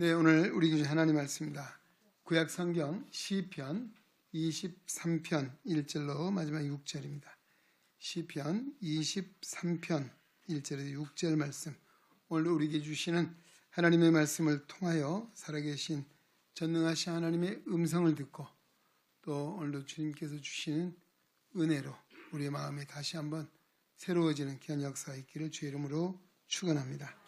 네, 오늘 우리 교재 하나님 말씀입니다. 구약 성경 시편 23편 1절로 마지막 6절입니다. 시편 23편 1절에서 6절 말씀. 오늘 우리에게 주시는 하나님의 말씀을 통하여 살아계신 전능하신 하나님의 음성을 듣고 또 오늘도 주님께서 주시는 은혜로 우리의 마음이 다시 한번 새로워지는 귀한 역사가 있기를 주의 이름으로 축원합니다.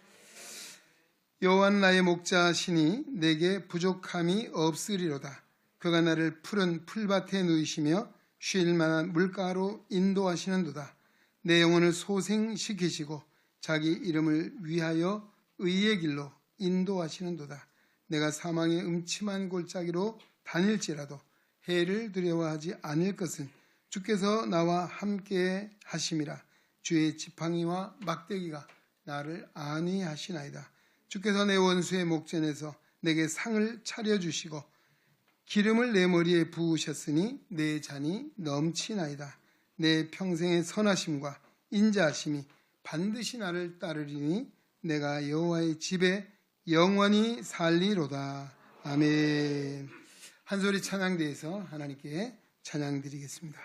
여호와는 나의 목자시니 내게 부족함이 없으리로다. 그가 나를 푸른 풀밭에 누이시며 쉴 만한 물가로 인도하시는도다. 내 영혼을 소생시키시고 자기 이름을 위하여 의의 길로 인도하시는도다. 내가 사망의 음침한 골짜기로 다닐지라도 해를 두려워하지 않을 것은 주께서 나와 함께 하심이라. 주의 지팡이와 막대기가 나를 안위하시나이다. 주께서 내 원수의 목전에서 내게 상을 차려주시고 기름을 내 머리에 부으셨으니 내 잔이 넘치나이다. 내 평생의 선하심과 인자하심이 반드시 나를 따르리니 내가 여호와의 집에 영원히 살리로다. 아멘. 한 소리 찬양대에서 하나님께 찬양드리겠습니다.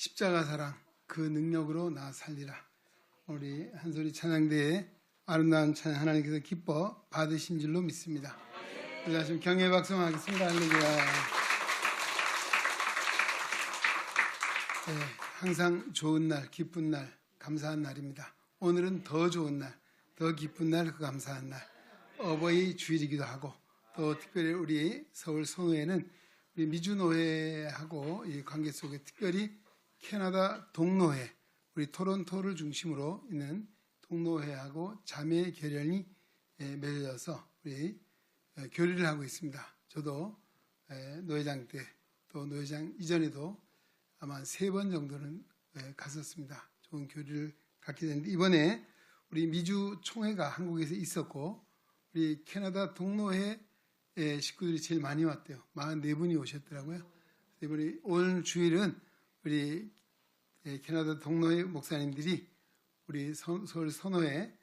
십자가 사랑 그 능력으로 나 살리라. 우리 한소리 찬양대에 아름다운 찬양 하나님께서 기뻐 받으신 줄로 믿습니다. 우리 다시 경외 박수하겠습니다. 할렐루야. 네, 항상 좋은 날, 기쁜 날, 감사한 날입니다. 오늘은 더 좋은 날, 더 기쁜 날, 그 감사한 날. 어버이 주일이기도 하고 또 특별히 우리 서울 선호회는 우리 미주노회하고 이 관계 속에 특별히 캐나다 동노회, 우리 토론토를 중심으로 있는 동노회하고 자매 결연이 맺어져서 우리 교류를 하고 있습니다. 저도 노회장 때 또 노회장 이전에도 아마 3번 정도는 갔었습니다. 좋은 교류를 갖게 됐는데 이번에 우리 미주 총회가 한국에서 있었고 우리 캐나다 동노회 식구들이 제일 많이 왔대요. 44분이 오셨더라고요. 이번에 오늘 주일은 우리 캐나다 동노회 목사님들이 우리 서울 선호회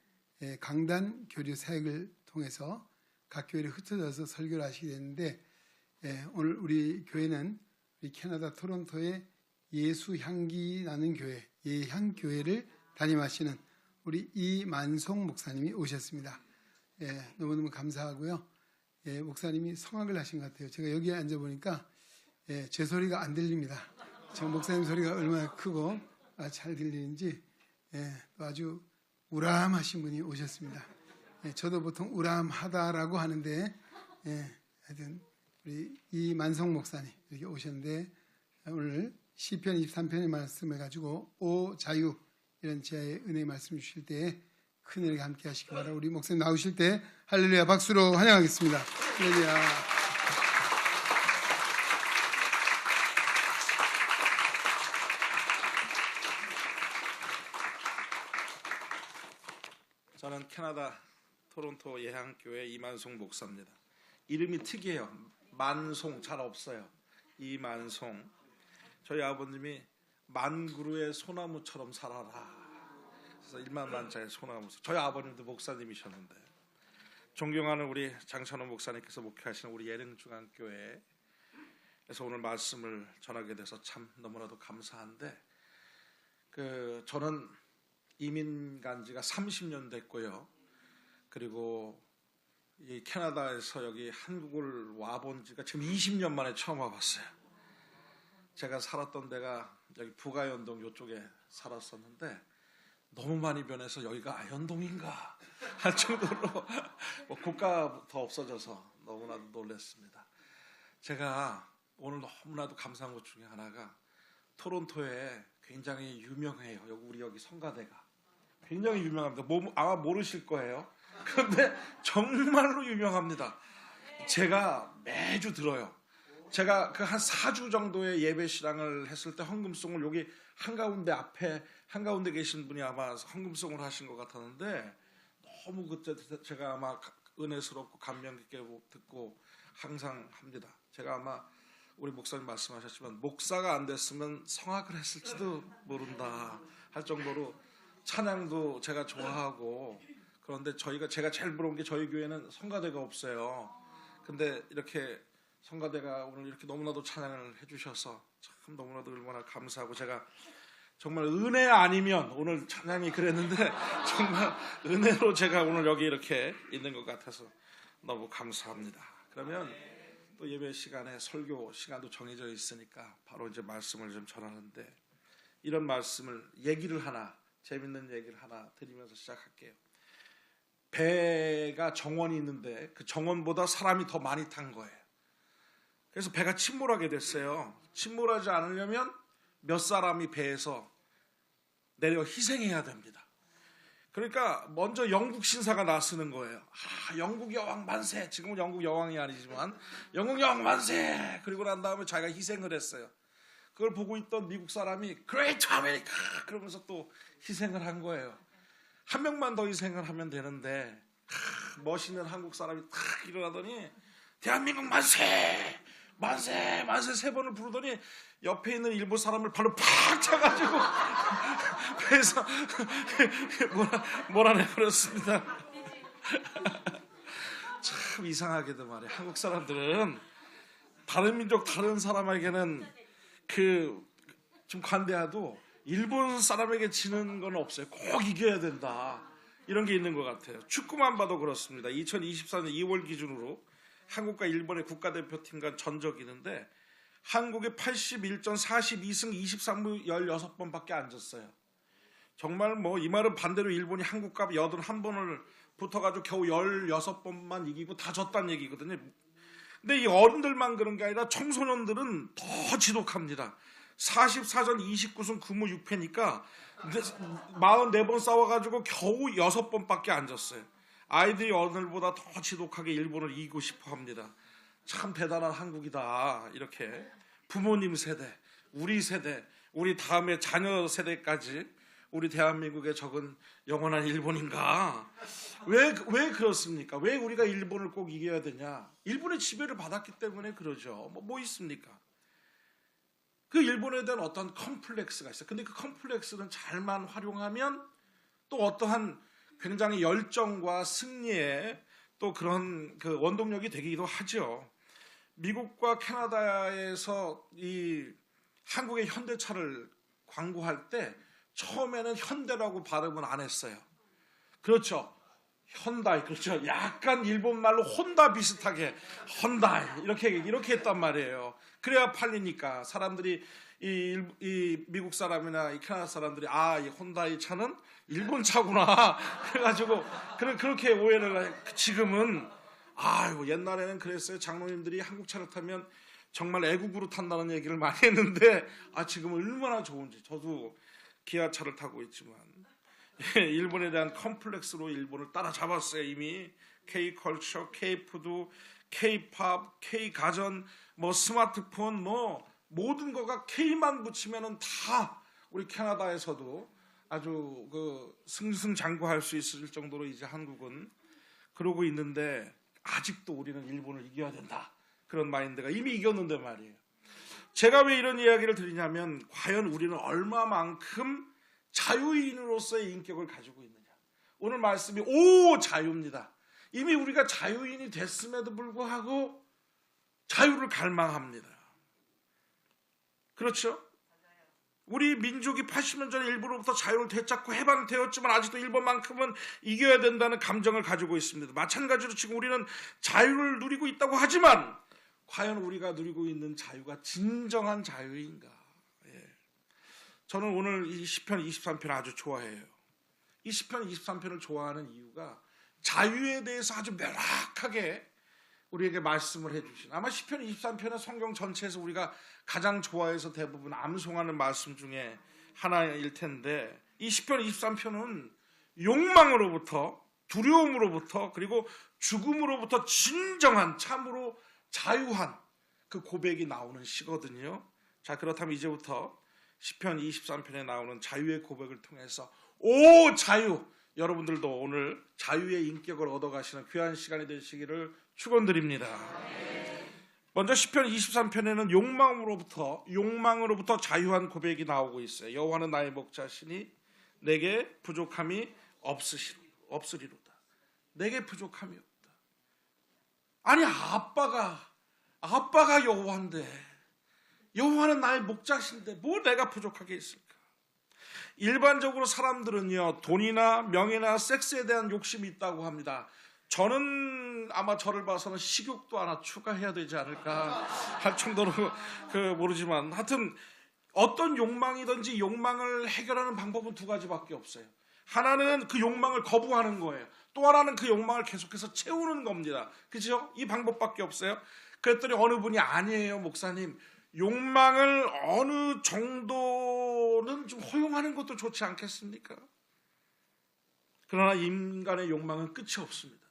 강단 교류 사역을 통해서 각 교회를 흩어져서 설교를 하시게 됐는데 오늘 우리 교회는 우리 캐나다 토론토의 예수 향기 나는 교회, 예향교회를 담임하시는 우리 이만송 목사님이 오셨습니다. 너무너무 감사하고요. 목사님이 성악을 하신 것 같아요. 제가 여기에 앉아보니까 제 소리가 안 들립니다. 저 목사님 소리가 얼마나 크고 잘 들리는지 또 아주 우람하신 분이 오셨습니다. 저도 보통 우람하다라고 하는데 하여튼 우리 이만성 목사님 이렇게 오셨는데 오늘 시편 23편의 말씀을 가지고 오 자유 이런 제 은혜의 말씀 주실 때 큰 은혜가 함께 하시기 바랍니다. 우리 목사님 나오실 때 할렐루야 박수로 환영하겠습니다. 할렐루야. 저는 캐나다 토론토 예향교회 이만송 목사입니다. 이름이 특이해요. 만송 잘 없어요. 이만송. 저희 아버님이 만그루의 소나무처럼 살아라. 그래서 1만 만자의 소나무. 저희 아버님도 목사님이셨는데 존경하는 우리 장찬호 목사님께서 목회하시는 우리 예능중앙교회에서 오늘 말씀을 전하게 돼서 참 너무나도 감사한데 저는 이민 간 지가 30년 됐고요. 그리고 이 캐나다에서 여기 한국을 와본 지가 지금 20년 만에 처음 와봤어요. 제가 살았던 데가 여기 부가연동 이쪽에 살았었는데 너무 많이 변해서 여기가 아현동인가 할 정도로 국가가 더 없어져서 너무나도 놀랐습니다. 제가 오늘 너무나도 감사한 것 중에 하나가 토론토에 굉장히 유명해요. 우리 여기 성가대가 굉장히 유명합니다. 아마 모르실 거예요. 그런데 정말로 유명합니다. 제가 매주 들어요. 제가 그 한 4주 정도의 예배 시랑을 했을 때 헌금송을 여기 한가운데 앞에 한가운데 계신 분이 아마 헌금송을 하신 것 같았는데 너무 그때 제가 아마 은혜스럽고 감명 깊게 듣고 항상 합니다. 제가 아마 우리 목사님 말씀하셨지만 목사가 안 됐으면 성악을 했을지도 모른다 할 정도로 찬양도 제가 좋아하고 그런데 제가 제일 부러운 게 저희 교회는 성가대가 없어요. 근데 이렇게 성가대가 오늘 이렇게 너무나도 찬양을 해주셔서 참 너무나도 얼마나 감사하고 제가 정말 은혜 아니면 오늘 찬양이 그랬는데 정말 은혜로 제가 오늘 여기 이렇게 있는 것 같아서 너무 감사합니다. 그러면 또 예배 시간에 설교 시간도 정해져 있으니까 바로 이제 말씀을 좀 전하는데 이런 말씀을 재밌는 얘기를 하나 드리면서 시작할게요. 배가 정원이 있는데 그 정원보다 사람이 더 많이 탄 거예요. 그래서 배가 침몰하게 됐어요. 침몰하지 않으려면 몇 사람이 배에서 내려 희생해야 됩니다. 그러니까 먼저 영국 신사가 나서는 거예요. 영국 여왕 만세. 지금은 영국 여왕이 아니지만 영국 여왕 만세. 그리고 난 다음에 자기가 희생을 했어요. 그걸 보고 있던 미국 사람이 Great America 그러면서 또 희생을 한 거예요. 한 명만 더 희생을 하면 되는데 멋있는 한국 사람이 탁 일어나더니 대한민국 만세 만세 만세 3번을 부르더니 옆에 있는 일본 사람을 발로 팍 차가지고 그래서 몰아내버렸습니다. 참 이상하게도 말이에요. 한국 사람들은 다른 민족 다른 사람에게는 그 좀 관대해도 일본 사람에게 지는 건 없어요. 꼭 이겨야 된다. 이런 게 있는 것 같아요. 축구만 봐도 그렇습니다. 2024년 2월 기준으로 한국과 일본의 국가대표팀 간 전적이 있는데 한국이 81전 42승 23무 16번밖에 안 졌어요. 정말 뭐 이 말은 반대로 일본이 한국과 81번을 붙어가지고 겨우 16번만 이기고 다 졌다는 얘기거든요. 근데 이 어른들만 그런 게 아니라 청소년들은 더 지독합니다. 44전 29승 9무 6패니까 44번 싸워가지고 겨우 6번밖에 안 졌어요. 아이들이 어른들보다 더 지독하게 일본을 이기고 싶어 합니다. 참 대단한 한국이다. 이렇게 부모님 세대, 우리 다음에 자녀 세대까지 우리 대한민국의 적은 영원한 일본인가? 왜 그렇습니까? 왜 우리가 일본을 꼭 이겨야 되냐? 일본의 지배를 받았기 때문에 그러죠. 뭐 있습니까? 그 일본에 대한 어떤 컴플렉스가 있어요. 근데 그 컴플렉스는 잘만 활용하면 또 어떠한 굉장히 열정과 승리의 또 그런 그 원동력이 되기도 하죠. 미국과 캐나다에서 이 한국의 현대차를 광고할 때 처음에는 현대라고 발음은 안 했어요. 그렇죠. 현다이, 그렇죠. 약간 일본 말로 혼다 비슷하게 헌다이 이렇게 했단 말이에요. 그래야 팔리니까 사람들이 이 미국 사람이나 이 캐나다 사람들이 이 혼다이 차는 일본 차구나. 그래가지고 그렇게 오해를 해. 지금은 옛날에는 그랬어요. 장로님들이 한국 차를 타면 정말 애국으로 탄다는 얘기를 많이 했는데 지금은 얼마나 좋은지. 저도 기아차를 타고 있지만 일본에 대한 컴플렉스로 일본을 따라잡았어요. 이미 K컬처, K푸드, K팝, K가전, 뭐 스마트폰, 뭐 모든 거가 K만 붙이면은 다 우리 캐나다에서도 아주 그 승승장구할 수 있을 정도로 이제 한국은 그러고 있는데 아직도 우리는 일본을 이겨야 된다. 그런 마인드가 이미 이겼는데 말이에요. 제가 왜 이런 이야기를 드리냐면 과연 우리는 얼마만큼 자유인으로서의 인격을 가지고 있느냐. 오늘 말씀이 자유입니다. 이미 우리가 자유인이 됐음에도 불구하고 자유를 갈망합니다. 그렇죠? 우리 민족이 80년 전에 일본으로부터 자유를 되찾고 해방되었지만 아직도 일본만큼은 이겨야 된다는 감정을 가지고 있습니다. 마찬가지로 지금 우리는 자유를 누리고 있다고 하지만 과연 우리가 누리고 있는 자유가 진정한 자유인가? 저는 오늘 이 시편 23편 아주 좋아해요. 이 시편 23편을 좋아하는 이유가 자유에 대해서 아주 명확하게 우리에게 말씀을 해주신, 아마 시편 23편은 성경 전체에서 우리가 가장 좋아해서 대부분 암송하는 말씀 중에 하나일 텐데, 이 시편 23편은 욕망으로부터, 두려움으로부터, 그리고 죽음으로부터 진정한 참으로 자유한 그 고백이 나오는 시거든요. 자, 그렇다면 이제부터 시편 23편에 나오는 자유의 고백을 통해서 자유! 여러분들도 오늘 자유의 인격을 얻어가시는 귀한 시간이 되시기를 축원드립니다. 먼저 시편 23편에는 욕망으로부터 자유한 고백이 나오고 있어요. 여호와는 나의 목자시니 내게 부족함이 없으리로다. 내게 부족함이 없다. 아니 아빠가 여호와인데, 여호와는 나의 목자신데 뭐 내가 부족하게 있을까? 일반적으로 사람들은요, 돈이나 명예나 섹스에 대한 욕심이 있다고 합니다. 저는 아마 저를 봐서는 식욕도 하나 추가해야 되지 않을까 할 정도로 모르지만, 하여튼 어떤 욕망이든지 욕망을 해결하는 방법은 두 가지밖에 없어요. 하나는 그 욕망을 거부하는 거예요. 또 하나는 그 욕망을 계속해서 채우는 겁니다. 그죠? 이 방법밖에 없어요. 그랬더니 어느 분이 아니에요, 목사님. 욕망을 어느 정도는 좀 허용하는 것도 좋지 않겠습니까? 그러나 인간의 욕망은 끝이 없습니다.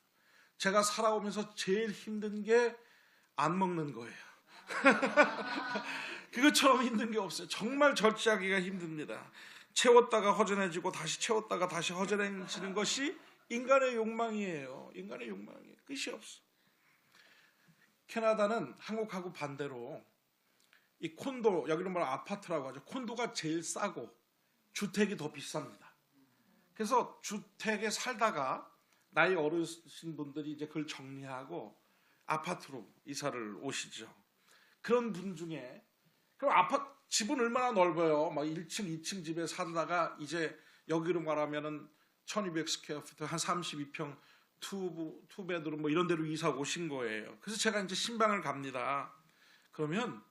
제가 살아오면서 제일 힘든 게 안 먹는 거예요. 그것처럼 힘든 게 없어요. 정말 절제하기가 힘듭니다. 채웠다가 허전해지고 다시 채웠다가 다시 허전해지는 것이 인간의 욕망이에요. 인간의 욕망이에요. 끝이 없어. 캐나다는 한국하고 반대로 이 콘도, 여기는 뭐 아파트라고 하죠. 콘도가 제일 싸고 주택이 더 비쌉니다. 그래서 주택에 살다가 나이 어르신 분들이 이제 그걸 정리하고 아파트로 이사를 오시죠. 그런 분 중에, 그럼 집은 얼마나 넓어요. 막 1층, 2층 집에 살다가 이제 여기로 말하면은 1200스퀘어피트 한 32평 투베드룸 뭐 이런 데로 이사 오신 거예요. 그래서 제가 이제 신방을 갑니다. 그러면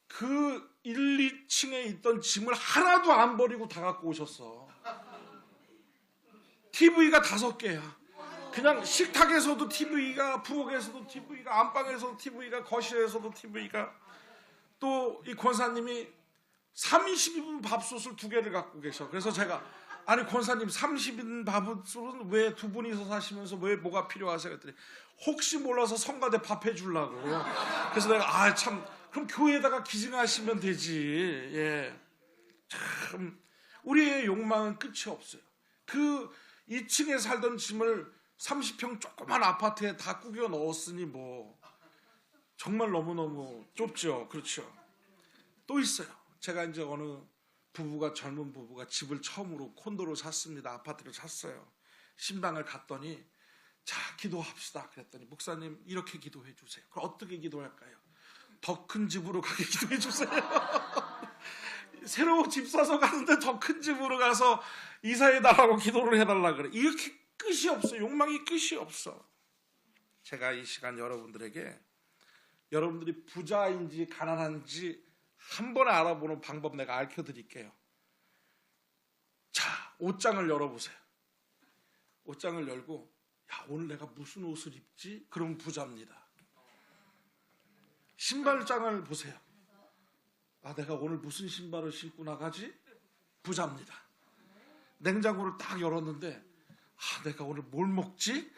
그 1, 2층에 있던 짐을 하나도 안 버리고 다 갖고 오셨어. TV가 5개야. 그냥 식탁에서도 TV가, 부엌에서도 TV가, 안방에서도 TV가, 거실에서도 TV가. 또 이 권사님이 30인분 밥솥을 2개를 갖고 계셔. 그래서 제가 아니 권사님 30인 밥솥은 왜 2분이서 사시면서 왜 뭐가 필요하세요? 그랬더니 혹시 몰라서 성가대 밥 해주려고. 그래서 내가 참 그럼 교회에다가 기증하시면 되지. 예. 참 우리의 욕망은 끝이 없어요. 그 2층에 살던 짐을 30평 조그만 아파트에 다 꾸겨 넣었으니 뭐 정말 너무너무 좁죠. 그렇죠. 또 있어요. 제가 이제 어느 젊은 부부가 집을 처음으로 콘도로 샀습니다. 아파트를 샀어요. 신방을 갔더니 자 기도합시다. 그랬더니 목사님 이렇게 기도해 주세요. 그럼 어떻게 기도할까요? 더 큰 집으로 가게 기도해 주세요. 새로 집 사서 가는데 더 큰 집으로 가서 이사해달라고 기도를 해달라 그래. 이렇게 끝이 없어. 욕망이 끝이 없어. 제가 이 시간 여러분들에게 여러분들이 부자인지 가난한지 한 번에 알아보는 방법 내가 알려드릴게요. 자, 옷장을 열어보세요. 옷장을 열고 오늘 내가 무슨 옷을 입지? 그럼 부자입니다. 신발장을 보세요. 내가 오늘 무슨 신발을 신고 나가지? 부자입니다. 냉장고를 딱 열었는데 내가 오늘 뭘 먹지?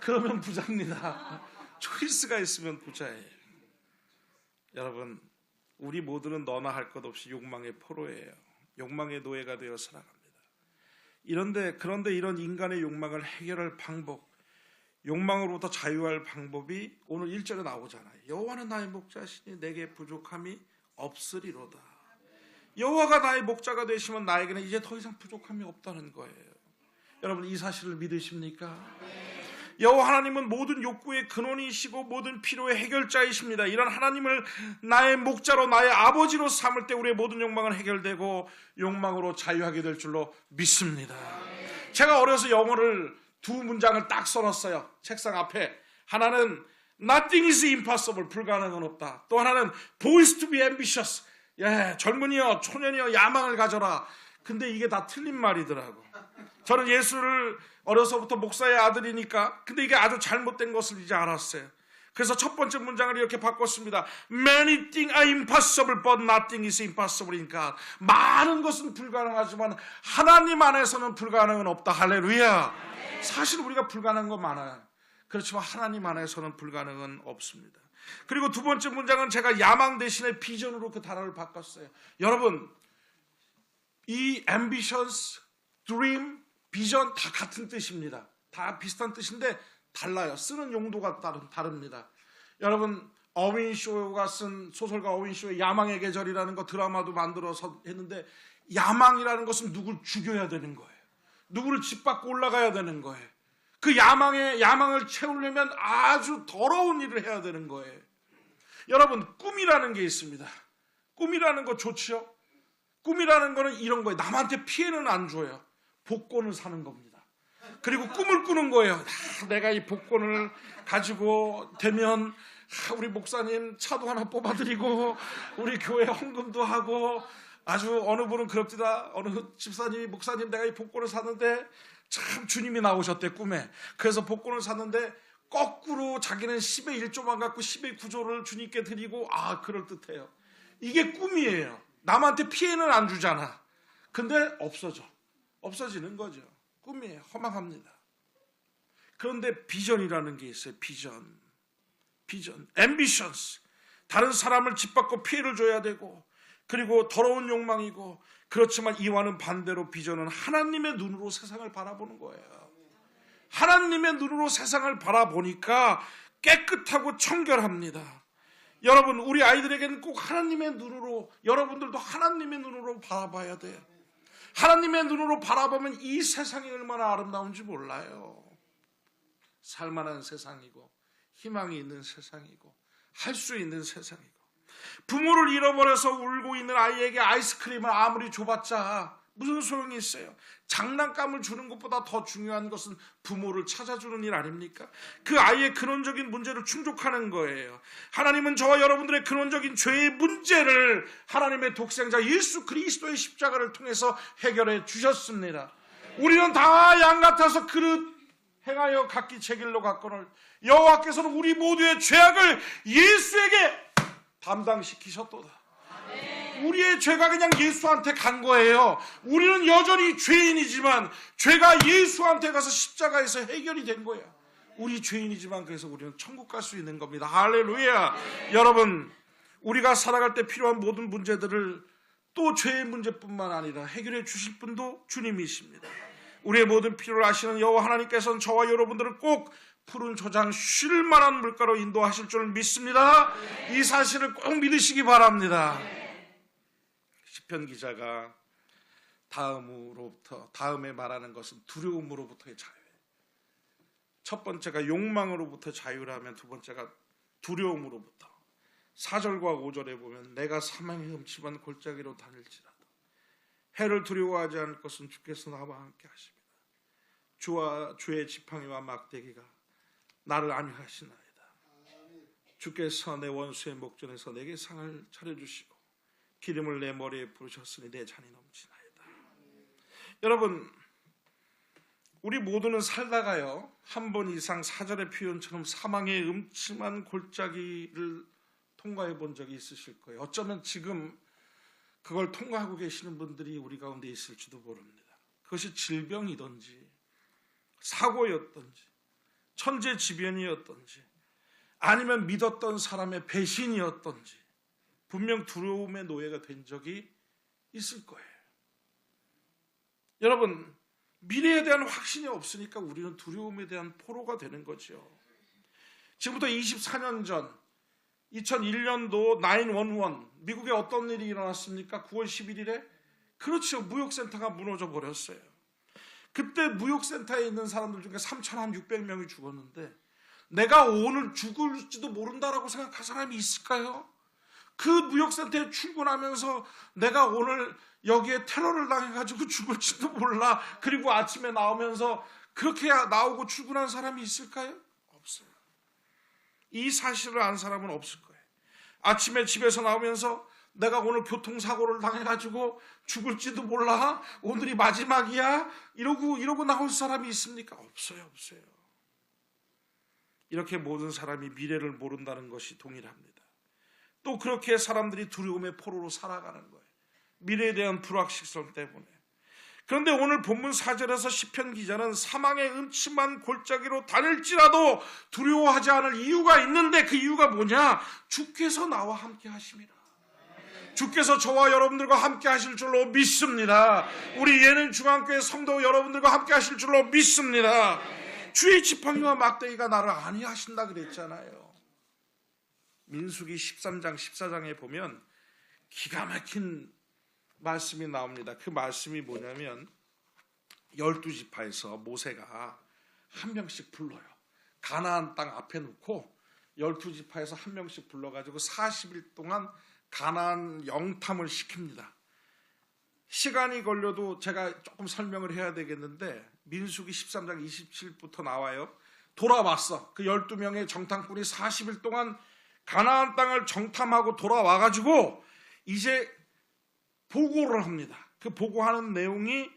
그러면 부자입니다. 초이스가 있으면 부자예요. 여러분 우리 모두는 너나 할 것 없이 욕망의 포로예요. 욕망의 노예가 되어 살아갑니다. 그런데 이런 인간의 욕망을 해결할 방법, 욕망으로부터 자유할 방법이 오늘 1절에 나오잖아요. 여호와는 나의 목자시니 내게 부족함이 없으리로다. 여호와가 나의 목자가 되시면 나에게는 이제 더 이상 부족함이 없다는 거예요. 여러분 이 사실을 믿으십니까? 여호와 하나님은 모든 욕구의 근원이시고 모든 필요의 해결자이십니다. 이런 하나님을 나의 목자로 나의 아버지로 삼을 때 우리의 모든 욕망은 해결되고 욕망으로 자유하게 될 줄로 믿습니다. 제가 어려서 영어를 2문장을 딱 써놨어요. 책상 앞에. 하나는 Nothing is impossible. 불가능은 없다. 또 하나는 Boys to be ambitious. 젊은이여 초년이여 야망을 가져라. 근데 이게 다 틀린 말이더라고. 저는 예수를 어려서부터 목사의 아들이니까 근데 이게 아주 잘못된 것을 이제 알았어요. 그래서 첫 번째 문장을 이렇게 바꿨습니다. Many things are impossible but nothing is impossible in God. 많은 것은 불가능하지만 하나님 안에서는 불가능은 없다. 할렐루야. 사실 우리가 불가능한 거 많아요. 그렇지만 하나님 안에서는 불가능은 없습니다. 그리고 두 번째 문장은 제가 야망 대신에 비전으로 그 단어를 바꿨어요. 여러분 이 ambitions, dream, 비전 다 같은 뜻입니다. 다 비슷한 뜻인데 달라요. 쓰는 용도가 다릅니다. 여러분 어윈 쇼가 쓴 소설가 어윈 쇼의 야망의 계절이라는 거 드라마도 만들어서 했는데 야망이라는 것은 누굴 죽여야 되는 거예요. 누구를 짓밟고 올라가야 되는 거예요. 그 야망을 채우려면 아주 더러운 일을 해야 되는 거예요. 여러분 꿈이라는 게 있습니다. 꿈이라는 거 좋죠? 꿈이라는 거는 이런 거예요. 남한테 피해는 안 줘요. 복권을 사는 겁니다. 그리고 꿈을 꾸는 거예요. 내가 이 복권을 가지고 되면 우리 목사님 차도 하나 뽑아드리고 우리 교회 헌금도 하고 아주 어느 분은 그럽디다. 어느 집사님이 목사님 내가 이 복권을 샀는데 참 주님이 나오셨대 꿈에. 그래서 복권을 샀는데 거꾸로 자기는 10의 1조만 갖고 10의 9조를 주님께 드리고 그럴듯해요. 이게 꿈이에요. 남한테 피해는 안 주잖아. 근데 없어지는 거죠. 꿈이에요. 허망합니다. 그런데 비전이라는 게 있어요. 비전. ambitions. 다른 사람을 짓밟고 피해를 줘야 되고 그리고 더러운 욕망이고 그렇지만 이와는 반대로 비전은 하나님의 눈으로 세상을 바라보는 거예요. 하나님의 눈으로 세상을 바라보니까 깨끗하고 청결합니다. 여러분 우리 아이들에게는 꼭 하나님의 눈으로 여러분들도 하나님의 눈으로 바라봐야 돼요. 하나님의 눈으로 바라보면 이 세상이 얼마나 아름다운지 몰라요. 살만한 세상이고 희망이 있는 세상이고 할 수 있는 세상이고 부모를 잃어버려서 울고 있는 아이에게 아이스크림을 아무리 줘봤자 무슨 소용이 있어요? 장난감을 주는 것보다 더 중요한 것은 부모를 찾아주는 일 아닙니까? 그 아이의 근원적인 문제를 충족하는 거예요. 하나님은 저와 여러분들의 근원적인 죄의 문제를 하나님의 독생자 예수 그리스도의 십자가를 통해서 해결해 주셨습니다. 우리는 다 양 같아서 그릇 행하여 각기 제 길로 갔거늘 여호와께서는 우리 모두의 죄악을 예수에게 담당시키셨도다. 우리의 죄가 그냥 예수한테 간 거예요. 우리는 여전히 죄인이지만 죄가 예수한테 가서 십자가에서 해결이 된 거야. 우리 죄인이지만 그래서 우리는 천국 갈 수 있는 겁니다. 할렐루야. 여러분, 우리가 살아갈 때 필요한 모든 문제들을 또 죄의 문제뿐만 아니라 해결해 주실 분도 주님이십니다. 우리의 모든 필요를 아시는 여호와 하나님께서는 저와 여러분들을 꼭 푸른 초장 쉴 만한 물가로 인도하실 줄 믿습니다. 이 사실을 꼭 믿으시기 바랍니다. 시편 기자가 다음에 말하는 것은 두려움으로부터의 자유예요. 첫 번째가 욕망으로부터 자유라면 두 번째가 두려움으로부터. 4절과 5절에 보면 내가 사망의 음침한 골짜기로 다닐지라도 해를 두려워하지 않을 것은 주께서 나와 함께 하십니다. 주와 주의 지팡이와 막대기가 나를 안위하시나이다. 주께서 내 원수의 목전에서 내게 상을 차려주시고 기름을 내 머리에 부으셨으니 내 잔이 넘치나이다. 여러분, 우리 모두는 살다가요 한 번 이상 4절의 표현처럼 사망의 음침한 골짜기를 통과해 본 적이 있으실 거예요. 어쩌면 지금 그걸 통과하고 계시는 분들이 우리 가운데 있을지도 모릅니다. 그것이 질병이든지 사고였든지 천재지변이었든지 아니면 믿었던 사람의 배신이었든지 분명 두려움의 노예가 된 적이 있을 거예요. 여러분, 미래에 대한 확신이 없으니까 우리는 두려움에 대한 포로가 되는 거죠. 지금부터 24년 전 2001년도 9/11 미국에 어떤 일이 일어났습니까? 9월 11일에 그렇죠. 무역센터가 무너져 버렸어요. 그때 무역센터에 있는 사람들 중에 3,600명이 죽었는데 내가 오늘 죽을지도 모른다라고 생각할 사람이 있을까요? 그 무역센터에 출근하면서 내가 오늘 여기에 테러를 당해가지고 죽을지도 몰라. 그리고 아침에 나오면서 그렇게 나오고 출근한 사람이 있을까요? 없어요. 이 사실을 안 사람은 없을 거예요. 아침에 집에서 나오면서 내가 오늘 교통사고를 당해가지고 죽을지도 몰라. 오늘이 마지막이야. 이러고 나올 사람이 있습니까? 없어요. 이렇게 모든 사람이 미래를 모른다는 것이 동일합니다. 또 그렇게 사람들이 두려움의 포로로 살아가는 거예요. 미래에 대한 불확실성 때문에. 그런데 오늘 본문 4절에서 시편 기자는 사망의 음침한 골짜기로 다닐지라도 두려워하지 않을 이유가 있는데 그 이유가 뭐냐? 주께서 나와 함께 하심이라. 주께서 저와 여러분들과 함께 하실 줄로 믿습니다. 우리 예능 중앙교회 성도 여러분들과 함께 하실 줄로 믿습니다. 주의 지팡이와 막대기가 나를 안위하신다 그랬잖아요. 민수기 13장 14장에 보면 기가 막힌 말씀이 나옵니다. 그 말씀이 뭐냐면 12지파에서 모세가 한 명씩 불러요. 가나안 땅 앞에 놓고 12지파에서 한 명씩 불러가지고 40일 동안 가나안 영탐을 시킵니다. 시간이 걸려도 제가 조금 설명을 해야 되겠는데 민수기 13장 27부터 나와요. 돌아왔어. 그 12명의 정탐꾼이 40일 동안 가나안 땅을 정탐하고 돌아와가지고 이제 보고를 합니다. 그 보고하는 내용이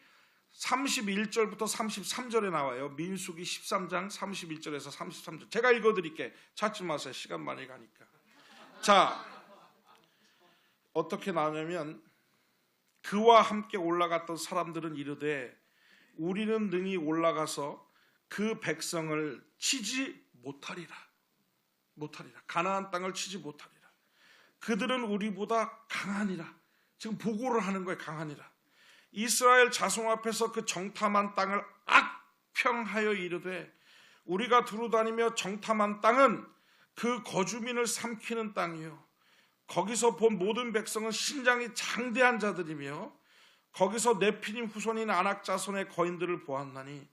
31절부터 33절에 나와요. 민수기 13장 31절에서 33절. 제가 읽어드릴게. 찾지 마세요. 시간 많이 가니까. 자, 어떻게 나오냐면 그와 함께 올라갔던 사람들은 이르되 우리는 능히 올라가서 그 백성을 치지 못하리라. 가나안 땅을 치지 못하리라. 그들은 우리보다 강하니라. 지금 보고를 하는 거예요. 강하니라. 이스라엘 자손 앞에서 그 정탐한 땅을 악평하여 이르되 우리가 두루다니며 정탐한 땅은 그 거주민을 삼키는 땅이요 거기서 본 모든 백성은 신장이 장대한 자들이며 거기서 네피림 후손인 아낙 자손의 거인들을 보았나니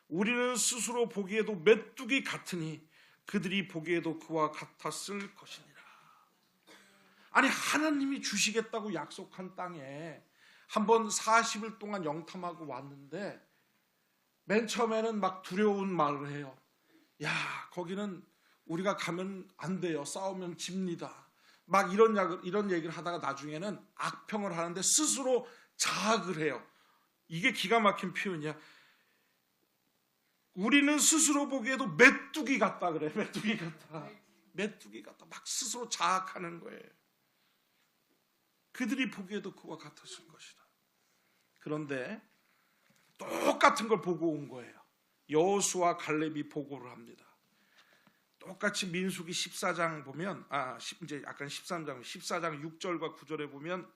우리는 스스로 보기에도 메뚜기 같으니 그들이 보기에도 그와 같았을 것이니라. 아니 하나님이 주시겠다고 약속한 땅에 한번 40일 동안 영탐하고 왔는데 맨 처음에는 막 두려운 말을 해요. 야, 거기는 우리가 가면 안 돼요. 싸우면 집니다. 막 이런 얘기를 하다가 나중에는 악평을 하는데 스스로 자학을 해요. 이게 기가 막힌 표현이야. 우리는 스스로 보기에도 메뚜기 같다 그래. 메뚜기 같다. 메뚜기 같다. 막 스스로 자학하는 거예요. 그들이 보기에도 그와 같았을 것이다. 그런데 똑같은 걸 보고 온 거예요. 여호수아 갈렙이 보고를 합니다. 똑같이 민수기 14장 보면 이제 약간 14장 6절과 9절에 보면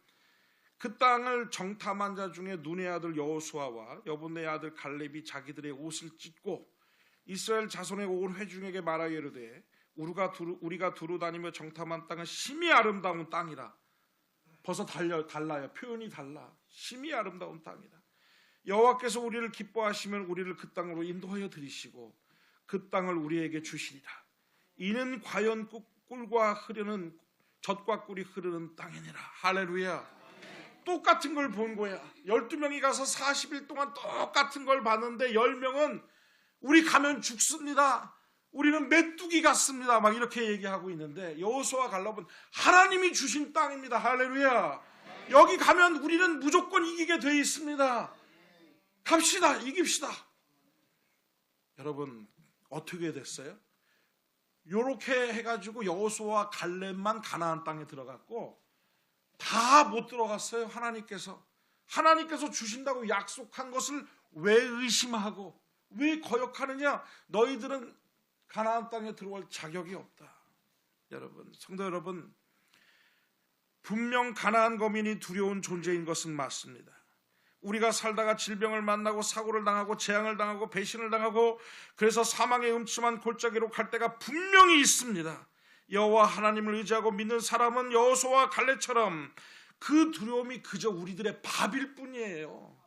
그 땅을 정탐한 자 중에 눈의 아들 여호수아와 여분의 아들 갈렙이 자기들의 옷을 찢고 이스라엘 자손의 온 회중에게 말하여 이르되 우리가 두루 다니며 정탐한 땅은 심히 아름다운 땅이라. 벌써 달라요. 표현이 달라. 심히 아름다운 땅이다. 여호와께서 우리를 기뻐하시면 우리를 그 땅으로 인도하여 들이시고 그 땅을 우리에게 주시리라. 이는 과연 꿀과 흐르는 젖과 꿀이 흐르는 땅이니라. 할렐루야. 똑같은 걸 본 거야. 12명이 가서 40일 동안 똑같은 걸 봤는데 10명은 우리 가면 죽습니다. 우리는 메뚜기 같습니다. 막 이렇게 얘기하고 있는데 여호수아 갈렙은 하나님이 주신 땅입니다. 할렐루야. 여기 가면 우리는 무조건 이기게 돼 있습니다. 갑시다. 이깁시다. 여러분 어떻게 됐어요? 요렇게 해가지고 여호수아와 갈렙만 가나안 땅에 들어갔고 다 못 들어갔어요. 하나님께서 주신다고 약속한 것을 왜 의심하고 왜 거역하느냐? 너희들은 가나안 땅에 들어올 자격이 없다. 여러분, 성도 여러분, 분명 가나안 거민이 두려운 존재인 것은 맞습니다. 우리가 살다가 질병을 만나고 사고를 당하고 재앙을 당하고 배신을 당하고 그래서 사망의 음침한 골짜기로 갈 때가 분명히 있습니다. 여호와 하나님을 의지하고 믿는 사람은 여호수아와 갈렙처럼 그 두려움이 그저 우리들의 밥일 뿐이에요.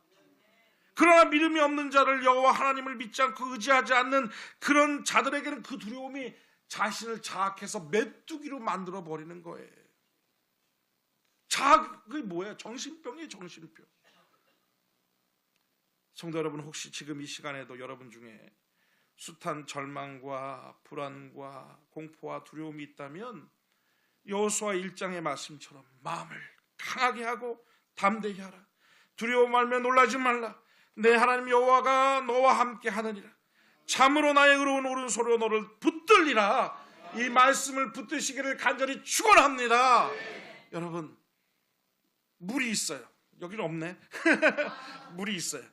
그러나 믿음이 없는 자를 여호와 하나님을 믿지 않고 의지하지 않는 그런 자들에게는 그 두려움이 자신을 자학해서 메뚜기로 만들어 버리는 거예요. 자학이 뭐예요? 정신병이에요. 정신병. 성도 여러분, 혹시 지금 이 시간에도 여러분 중에 숱한 절망과 불안과 공포와 두려움이 있다면 여호수아 1장의 말씀처럼 마음을 강하게 하고 담대히 하라. 두려워 말며 놀라지 말라. 내 하나님 여호와가 너와 함께 하느니라. 참으로 나의 의로운 오른손으로 너를 붙들리라. 이 말씀을 붙드시기를 간절히 축원합니다. 여러분, 물이 있어요. 여기는 없네. 물이 있어요.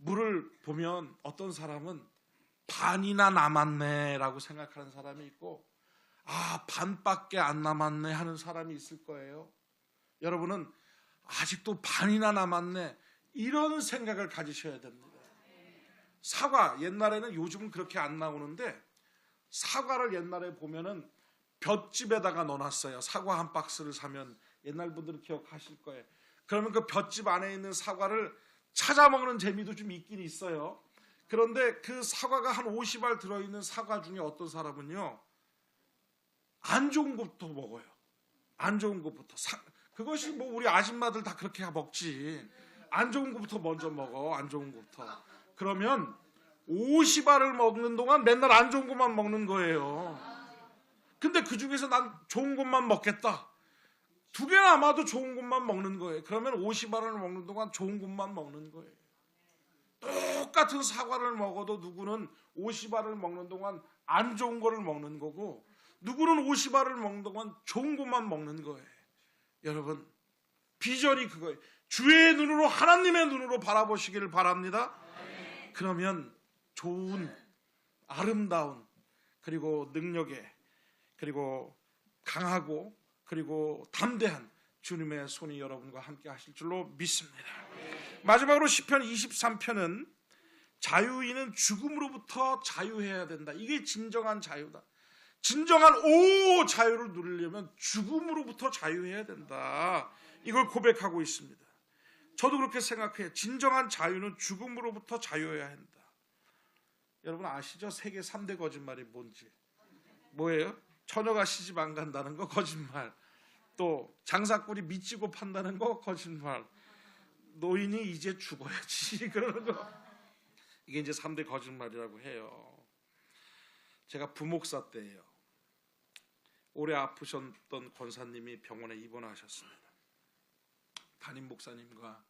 물을 보면 어떤 사람은 반이나 남았네 라고 생각하는 사람이 있고 반밖에 안 남았네 하는 사람이 있을 거예요. 여러분은 아직도 반이나 남았네 이런 생각을 가지셔야 됩니다. 사과, 옛날에는 요즘은 그렇게 안 나오는데 사과를 옛날에 보면은 볏짚에다가 넣어놨어요. 사과 한 박스를 사면 옛날 분들은 기억하실 거예요. 그러면 그 볏짚 안에 있는 사과를 찾아 먹는 재미도 좀 있긴 있어요. 그런데 그 사과가 한 50알 들어있는 사과 중에 어떤 사람은요 안 좋은 것부터 먹어요. 안 좋은 것부터. 그것이 뭐 우리 아줌마들 다 그렇게 먹지. 안 좋은 것부터 먼저 먹어. 안 좋은 것부터. 그러면 50알을 먹는 동안 맨날 안 좋은 것만 먹는 거예요. 근데 그 중에서 난 좋은 것만 먹겠다. 2개 남아도 좋은 것만 먹는 거예요. 그러면 50알을 먹는 동안 좋은 것만 먹는 거예요. 똑같은 사과를 먹어도 누구는 50알을 먹는 동안 안 좋은 거를 먹는 거고 누구는 50알을 먹는 동안 좋은 것만 먹는 거예요. 여러분, 비전이 그거예요. 주의 눈으로, 하나님의 눈으로 바라보시기를 바랍니다. 그러면 좋은, 아름다운, 그리고 능력에, 그리고 강하고, 그리고 담대한 주님의 손이 여러분과 함께 하실 줄로 믿습니다. 마지막으로 시편 23편은 자유인은 죽음으로부터 자유해야 된다. 이게 진정한 자유다. 진정한 자유를 누리려면 죽음으로부터 자유해야 된다. 이걸 고백하고 있습니다. 저도 그렇게 생각해요. 진정한 자유는 죽음으로부터 자유해야 한다. 여러분 아시죠? 세계 3대 거짓말이 뭔지. 뭐예요? 처녀가 시집 안 간다는 거 거짓말. 또 장사꾼이 미치고 판다는 거 거짓말. 노인이 이제 죽어야지 그러는 거. 이게 이제 3대 거짓말이라고 해요. 제가 부목사 때예요. 오래 아프셨던 권사님이 병원에 입원하셨습니다. 담임 목사님과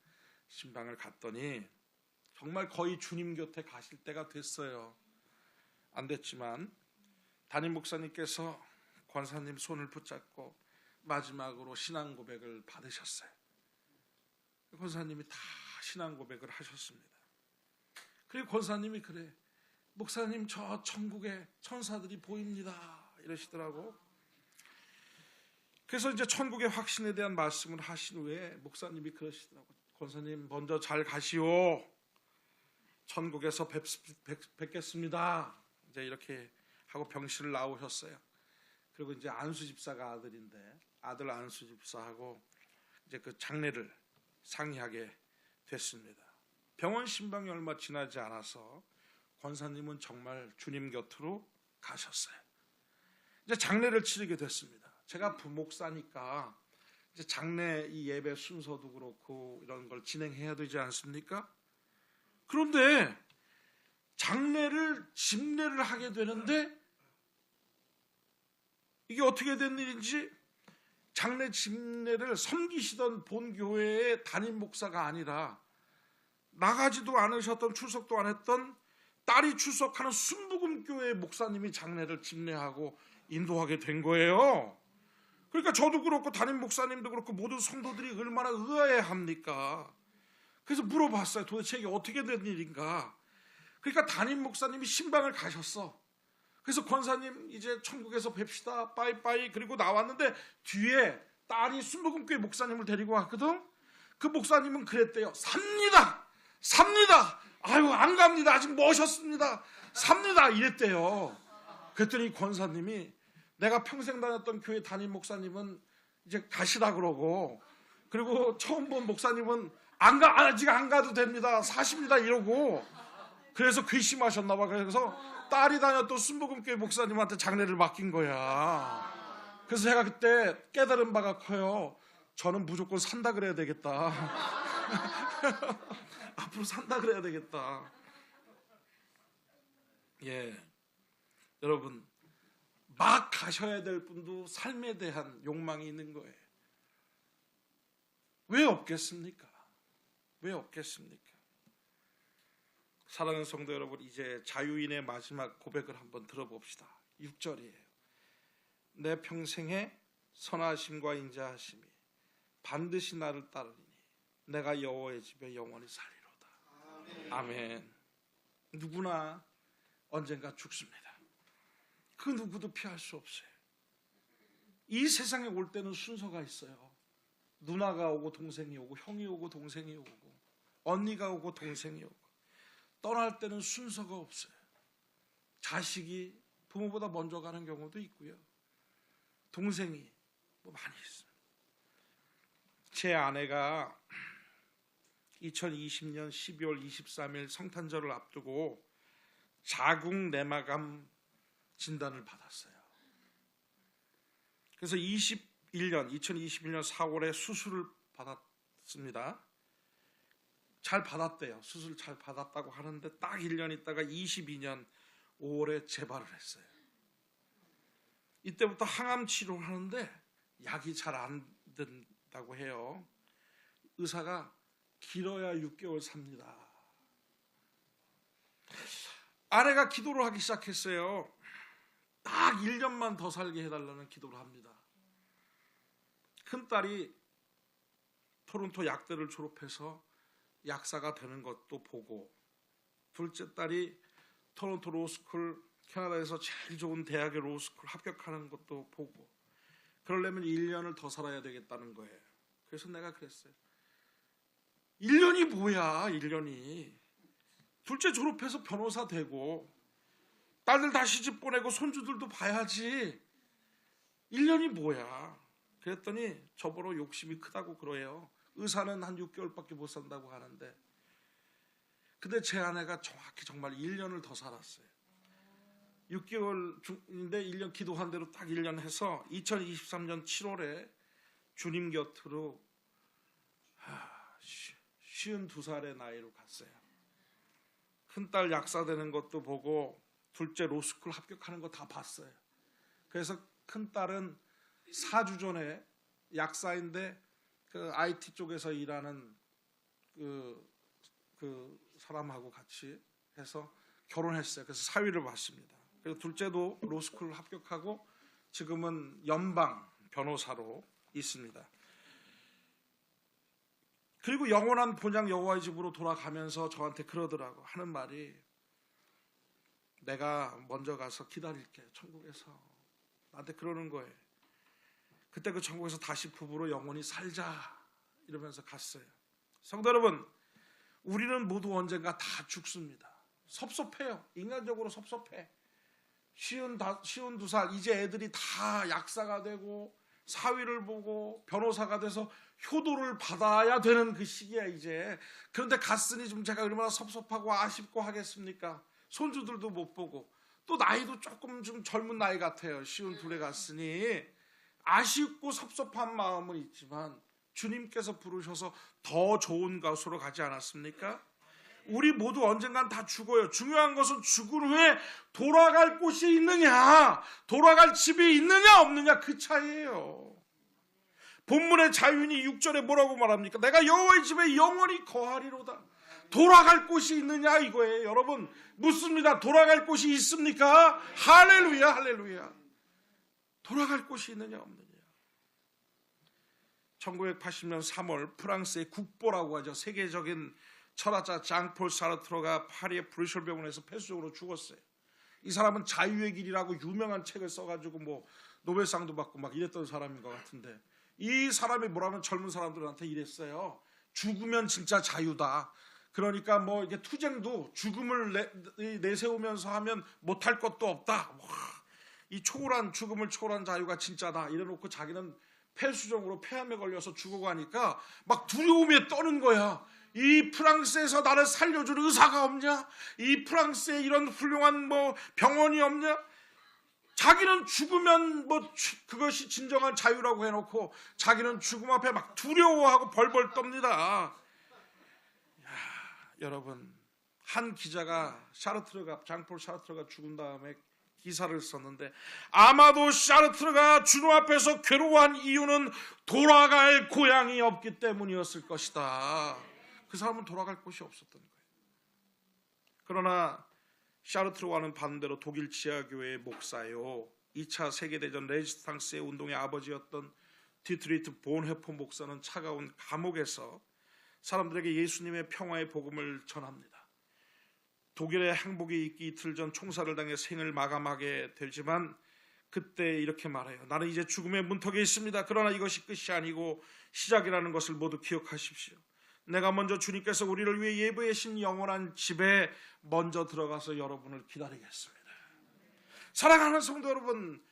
신방을 갔더니 정말 거의 주님 곁에 가실 때가 됐어요. 안 됐지만 담임 목사님께서 권사님 손을 붙잡고 마지막으로 신앙 고백을 받으셨어요. 권사님이 다 신앙 고백을 하셨습니다. 그리고 권사님이 그래, 목사님 저 천국에 천사들이 보입니다 이러시더라고. 그래서 이제 천국의 확신에 대한 말씀을 하신 후에 목사님이 그러시더라고. 권사님 먼저 잘 가시오. 천국에서 뵙겠습니다. 이제 이렇게 하고 병실을 나오셨어요. 그리고 이제 안수 집사가 아들인데 아들 안수 집사하고 이제 그 장례를 상의하게 됐습니다. 병원 신방이 얼마 지나지 않아서 권사님은 정말 주님 곁으로 가셨어요. 이제 장례를 치르게 됐습니다. 제가 부목사니까 이제 장례 이 예배 순서도 그렇고 이런 걸 진행해야 되지 않습니까? 그런데 장례를 집례를 하게 되는데 이게 어떻게 된 일인지 장례 집례를 섬기시던 본 교회의 담임 목사가 아니라 나가지도 않으셨던 출석도 안 했던 딸이 출석하는 순복음교회 목사님이 장례를 집례하고 인도하게 된 거예요. 그러니까 저도 그렇고 담임 목사님도 그렇고 모든 성도들이 얼마나 의아해합니까? 그래서 물어봤어요. 도대체 이게 어떻게 된 일인가? 그러니까 담임 목사님이 신방을 가셨어. 그래서 권사님 이제 천국에서 뵙시다 빠이빠이 그리고 나왔는데 뒤에 딸이 순복음교회 목사님을 데리고 왔거든. 그 목사님은 그랬대요. 삽니다. 아유 안 갑니다. 아직 모셨습니다. 삽니다 이랬대요. 그랬더니 권사님이 내가 평생 다녔던 교회 담임 목사님은 이제 가시라 그러고 그리고 처음 본 목사님은 아직 안 가도 됩니다. 사십니다 이러고 그래서 괘씸하셨나 봐. 그래서 딸이 다녔던 순복음교회 목사님한테 장례를 맡긴 거야. 그래서 제가 그때 깨달은 바가 커요. 저는 무조건 산다 그래야 되겠다. 앞으로 산다 그래야 되겠다. 예, 여러분 막 가셔야 될 분도 삶에 대한 욕망이 있는 거예요. 왜 없겠습니까? 왜 없겠습니까? 사랑하는 성도 여러분, 이제 자유인의 마지막 고백을 한번 들어봅시다. 6절이에요. 내 평생에 선하심과 인자하심이 반드시 나를 따르리니 내가 여호와의 집에 영원히 살리로다. 아멘. 누구나 언젠가 죽습니다. 그 누구도 피할 수 없어요. 이 세상에 올 때는 순서가 있어요. 누나가 오고 동생이 오고 형이 오고 동생이 오고 언니가 오고 동생이 오고 떠날 때는 순서가 없어요. 자식이 부모보다 먼저 가는 경우도 있고요. 동생이 많이 있어요. 제 아내가 2020년 12월 23일 성탄절을 앞두고 자궁 내막암 진단을 받았어요. 그래서 2021년 4월에 수술을 받았습니다. 잘 받았대요. 수술 잘 받았다고 하는데 딱 1년 있다가 22년 5월에 재발을 했어요. 이때부터 항암 치료를 하는데 약이 잘 안 된다고 해요. 의사가 길어야 6개월 삽니다. 아내가 기도를 하기 시작했어요. 딱 1년만 더 살게 해달라는 기도를 합니다. 큰딸이 토론토 약대를 졸업해서 약사가 되는 것도 보고, 둘째 딸이 토론토 로스쿨, 캐나다에서 제일 좋은 대학의 로스쿨 합격하는 것도 보고, 그러려면 1년을 더 살아야 되겠다는 거예요. 그래서 내가 그랬어요. 1년이 뭐야, 1년이. 둘째 졸업해서 변호사 되고 딸들 다 시집 보내고 손주들도 봐야지. 1년이 뭐야. 그랬더니 저보러 욕심이 크다고 그래요. 의사는 한 6개월밖에 못 산다고 하는데. 근데 제 아내가 정확히 정말 1년을 더 살았어요. 6개월인데 1년 기도한 대로 딱 1년 해서 2023년 7월에 주님 곁으로 52살의 나이로 갔어요. 큰딸 약사되는 것도 보고 둘째 로스쿨 합격하는 거 다 봤어요. 그래서 큰딸은 4주 전에 약사인데 그 IT 쪽에서 일하는 그 사람하고 같이 해서 결혼했어요. 그래서 사위를 봤습니다. 그리고 둘째도 로스쿨 합격하고 지금은 연방 변호사로 있습니다. 그리고 영원한 본향 여호와의 집으로 돌아가면서 저한테 그러더라고. 하는 말이, 내가 먼저 가서 기다릴게, 천국에서. 나한테 그러는 거예요. 그때 그 천국에서 다시 부부로 영원히 살자 이러면서 갔어요. 성도 여러분, 우리는 모두 언젠가 다 죽습니다. 섭섭해요. 인간적으로 섭섭해. 52살 이제 애들이 다 약사가 되고 사위를 보고 변호사가 돼서 효도를 받아야 되는 그 시기야 이제. 그런데 갔으니 좀 제가 얼마나 섭섭하고 아쉽고 하겠습니까? 손주들도 못 보고 또 나이도 조금 좀 젊은 나이 같아요. 52에 갔으니 아쉽고 섭섭한 마음은 있지만 주님께서 부르셔서 더 좋은 곳으로 가지 않았습니까? 우리 모두 언젠간 다 죽어요. 중요한 것은 죽은 후에 돌아갈 곳이 있느냐, 돌아갈 집이 있느냐 없느냐, 그 차이예요. 본문의 자유인이 6절에 뭐라고 말합니까? 내가 여호와의 집에 영원히 거하리로다. 돌아갈 곳이 있느냐 이거예요. 여러분 묻습니다. 돌아갈 곳이 있습니까? 할렐루야, 할렐루야. 돌아갈 곳이 있느냐 없느냐. 1980년 3월 프랑스의 국보라고 하죠. 세계적인 철학자 장폴 사르트르가 파리의 브뤼셀 병원에서 폐수적으로 죽었어요. 이 사람은 자유의 길이라고 유명한 책을 써가지고 뭐 노벨상도 받고 막 이랬던 사람인 것 같은데, 이 사람이 뭐라면 젊은 사람들한테 이랬어요. 죽으면 진짜 자유다. 그러니까 뭐 이게 투쟁도 죽음을 내세우면서 하면 못할 것도 없다. 와, 이 초월한 죽음을 초월한 자유가 진짜다. 이래놓고 자기는 폐수종으로 폐암에 걸려서 죽어가니까 막 두려움에 떠는 거야. 이 프랑스에서 나를 살려줄 의사가 없냐? 이 프랑스에 이런 훌륭한 뭐 병원이 없냐? 자기는 죽으면 뭐 그것이 진정한 자유라고 해놓고 자기는 죽음 앞에 막 두려워하고 벌벌 떱니다. 여러분, 한 기자가 장폴 샤르트르가 죽은 다음에 기사를 썼는데, 아마도 샤르트르가 주님 앞에서 괴로워한 이유는 돌아갈 고향이 없기 때문이었을 것이다. 그 사람은 돌아갈 곳이 없었던 거예요. 그러나 샤르트르와는 반대로 독일 지하교회의 목사요, 2차 세계대전 레지스탕스의 운동의 아버지였던 디트리트 본헤퍼 목사는 차가운 감옥에서 사람들에게 예수님의 평화의 복음을 전합니다. 독일의 항복이 있기 이틀 전 총살을 당해 생을 마감하게 되지만 그때 이렇게 말해요. 나는 이제 죽음의 문턱에 있습니다. 그러나 이것이 끝이 아니고 시작이라는 것을 모두 기억하십시오. 내가 먼저 주님께서 우리를 위해 예배해 신 영원한 집에 먼저 들어가서 여러분을 기다리겠습니다. 사랑하는 성도 여러분,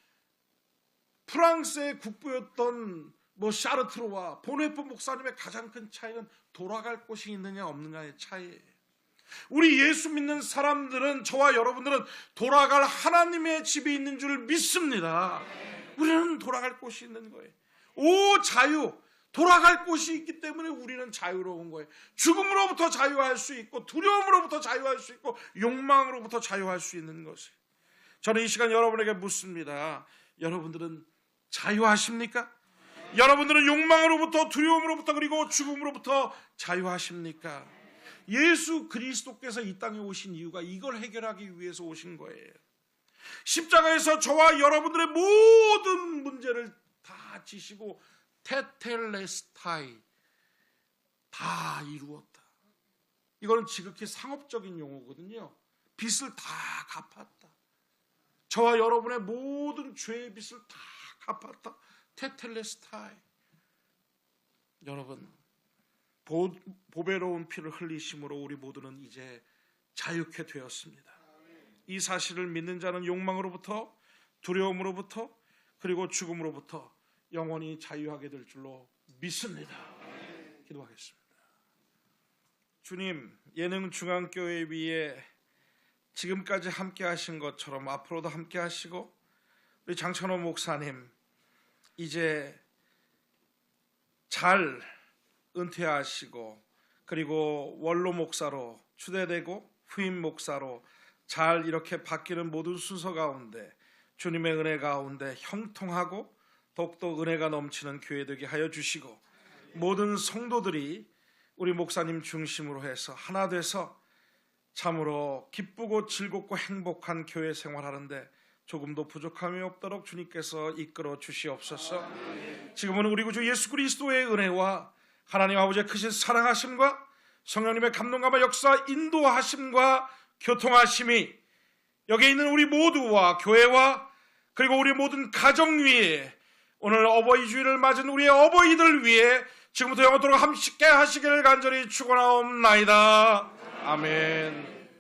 프랑스의 국부였던 샤르트르와 본헤퍼 목사님의 가장 큰 차이는 돌아갈 곳이 있느냐 없느냐의 차이예요. 우리 예수 믿는 사람들은, 저와 여러분들은 돌아갈 하나님의 집이 있는 줄 믿습니다. 우리는 돌아갈 곳이 있는 거예요. 오 자유, 돌아갈 곳이 있기 때문에 우리는 자유로운 거예요. 죽음으로부터 자유할 수 있고, 두려움으로부터 자유할 수 있고, 욕망으로부터 자유할 수 있는 것이에요. 저는 이 시간 여러분에게 묻습니다. 여러분들은 자유하십니까? 여러분들은 욕망으로부터, 두려움으로부터, 그리고 죽음으로부터 자유하십니까? 예수 그리스도께서 이 땅에 오신 이유가 이걸 해결하기 위해서 오신 거예요. 십자가에서 저와 여러분들의 모든 문제를 다 지시고 테텔레스타이, 다 이루었다. 이거는 지극히 상업적인 용어거든요. 빚을 다 갚았다. 저와 여러분의 모든 죄의 빚을 다 갚았다. 테텔레스타이. 여러분, 보배로운 피를 흘리심으로 우리 모두는 이제 자유케 되었습니다. 이 사실을 믿는 자는 욕망으로부터, 두려움으로부터, 그리고 죽음으로부터 영원히 자유하게 될 줄로 믿습니다. 기도하겠습니다. 주님, 예능중앙교회 위에 지금까지 함께 하신 것처럼 앞으로도 함께 하시고, 우리 장천호 목사님, 이제 잘 은퇴하시고 그리고 원로 목사로 추대되고 후임 목사로 잘 이렇게 바뀌는 모든 순서 가운데 주님의 은혜 가운데 형통하고 더욱더 은혜가 넘치는 교회 되게 하여 주시고, 모든 성도들이 우리 목사님 중심으로 해서 하나 돼서 참으로 기쁘고 즐겁고 행복한 교회 생활하는데 조금도 부족함이 없도록 주님께서 이끌어 주시옵소서. 지금은 우리 구주 예수 그리스도의 은혜와 하나님 아버지의 크신 사랑하심과 성령님의 감동감과 역사 인도하심과 교통하심이 여기 있는 우리 모두와 교회와 그리고 우리 모든 가정 위에, 오늘 어버이 주일을 맞은 우리의 어버이들 위해 지금부터 영원토록 함께 하시기를 간절히 축원하옵나이다. 아멘.